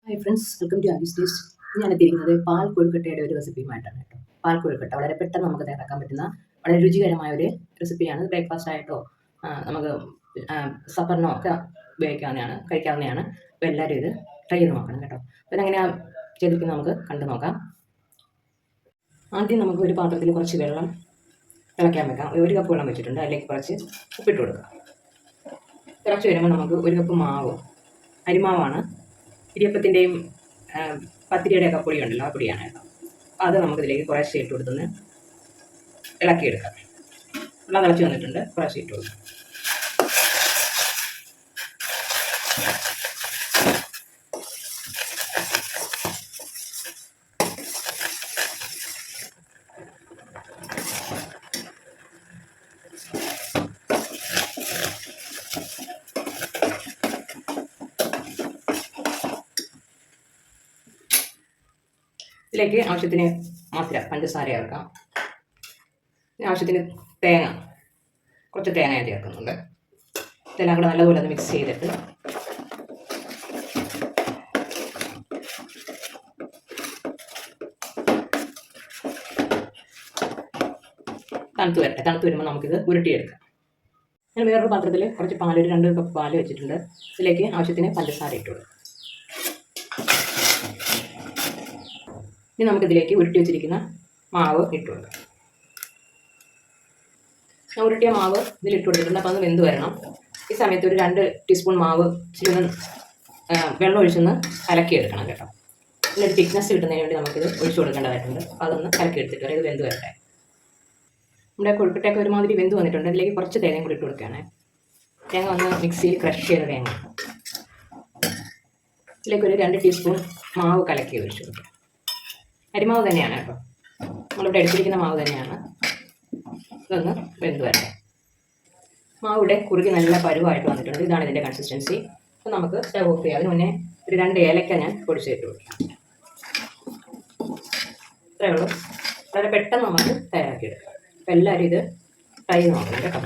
Hi friends, welcome to ആഗീസ് taste. ഞാൻ എത്തിയിരിക്കുന്നത് പാൽ കൊഴുക്കട്ടയുടെ ഒരു റെസിപ്പിയുമായിട്ടാണ് കേട്ടോ. പാൽ കൊഴുക്കട്ട വളരെ പെട്ടെന്ന് നമുക്ക് തയ്യാറാക്കാൻ പറ്റുന്ന വളരെ രുചികരമായ ഒരു റെസിപ്പിയാണ്. ബ്രേക്ക്ഫാസ്റ്റ് ആയിട്ടോ നമുക്ക് സപ്പറിനോ ഒക്കെ ഉപയോഗിക്കാവുന്നതാണ്, കഴിക്കാവുന്നതാണ്. അപ്പോൾ എല്ലാവരും ഇത് ട്രൈ ചെയ്ത് നോക്കണം കേട്ടോ. അപ്പോൾ ഇതെങ്ങനെയാണ് ചെയ്തിരിക്കുന്നത് നമുക്ക് കണ്ടു നോക്കാം. ആദ്യം നമുക്ക് ഒരു പാത്രത്തിൽ കുറച്ച് വെള്ളം തിളയ്ക്കാൻ വെക്കാം. ഒരു കപ്പ് വെള്ളം വെച്ചിട്ടുണ്ട്. അതിലേക്ക് കുറച്ച് ഉപ്പിട്ട് കൊടുക്കാം. തിളച്ച് വരുമ്പോൾ നമുക്ക് ഒരു കപ്പ് മാവ്, അരിമാവാണ്, ഇടിയപ്പത്തിൻ്റെയും പത്തിരിയുടെ ഒക്കെ പൊടി ഉണ്ടല്ലോ, ആ പൊടിയാണ് കേട്ടോ. അത് നമുക്കിതിലേക്ക് കുറേശ്ശെ ഇട്ട് കൊടുത്തൊന്ന് ഇളക്കിയെടുക്കാം. വെള്ളം തിളച്ച് വന്നിട്ടുണ്ട്, കുറേശ്ശെ ഇട്ട് കൊടുക്കാം. ഇതിലേക്ക് ആവശ്യത്തിന് മധുരം, പഞ്ചസാര ചേർക്കാം. ആവശ്യത്തിന് തേങ്ങ, കുറച്ച് തേങ്ങ ഞാൻ ചേർക്കുന്നുണ്ട്. ഇതെല്ലാം കൂടെ നല്ലപോലെ ഒന്ന് മിക്സ് ചെയ്തിട്ട് തണുത്ത് വരട്ടെ. തണുത്ത് വരുമ്പോൾ നമുക്കിത് ഉരുട്ടിയെടുക്കാം. ഞാൻ വേറൊരു പാത്രത്തിൽ കുറച്ച് പാൽ, ഒരു 2 കപ്പ് പാൽ വെച്ചിട്ടുണ്ട്. ഇതിലേക്ക് ആവശ്യത്തിന് പഞ്ചസാര ഇട്ട് കൊടുക്കാം. ഇനി നമുക്കിതിലേക്ക് ഉരുട്ടി വെച്ചിരിക്കുന്ന മാവ് ഇട്ട് കൊടുക്കാം. ഞാൻ ഉരുട്ടിയ മാവ് ഇതിലിട്ട് കൊടുത്തിട്ടുണ്ട്. അപ്പോൾ അത് വെന്ത് വരണം. ഈ സമയത്ത് ഒരു 2 ടീസ്പൂൺ മാവ് ഇച്ചിരി ഒന്ന് വെള്ളം ഒഴിച്ചൊന്ന് കലക്കിയെടുക്കണം കേട്ടോ. ഇതിനൊരു തിക്നെസ് കിട്ടുന്നതിന് വേണ്ടി നമുക്കിത് ഒഴിച്ചു കൊടുക്കേണ്ടതായിട്ടുണ്ട്. അപ്പോൾ അതൊന്ന് കലക്കിയെടുത്തിട്ട് വരെ ഇത് വെന്ത് വരട്ടെ. നമ്മുടെ കൊഴുക്കട്ടയൊക്കെ ഒരുമാതിരി വെന്ത് വന്നിട്ടുണ്ട്. ഇതിലേക്ക് കുറച്ച് തേങ്ങയും കൂടി ഇട്ട് കൊടുക്കുകയാണ്. തേങ്ങ ഒന്ന് മിക്സിയിൽ ക്രഷ് ചെയ്ത തേങ്ങ. ഇതിലേക്ക് ഒരു 2 ടീസ്പൂൺ മാവ് കലക്കി ഒഴിച്ചു കൊടുക്കുക. അരിമാവ് തന്നെയാണ് കേട്ടോ, നമ്മളിവിടെ എടുത്തിരിക്കുന്ന മാവ് തന്നെയാണ്. ഇതൊന്ന് വെന്ത് വരട്ടെ. മാവിടെ കുറുകി നല്ല പരുവായിട്ട് വന്നിട്ടുണ്ട്. ഇതാണ് ഇതിൻ്റെ കൺസിസ്റ്റൻസി. അപ്പോൾ നമുക്ക് സ്റ്റവ് ഓഫ് ചെയ്യാം. അതിന് മുന്നേ ഒരു 2 ഏലക്ക ഞാൻ പൊടിച്ചിട്ട് കൊടുക്കാം. ഇത്രയേ ഉള്ളൂ. വളരെ പെട്ടെന്ന് നമുക്ക് തയ്യാറാക്കിയെടുക്കാം. അപ്പോൾ എല്ലാവരും ഇത് ട്രൈ ചെയ്ത് നോക്കണം കേട്ടോ.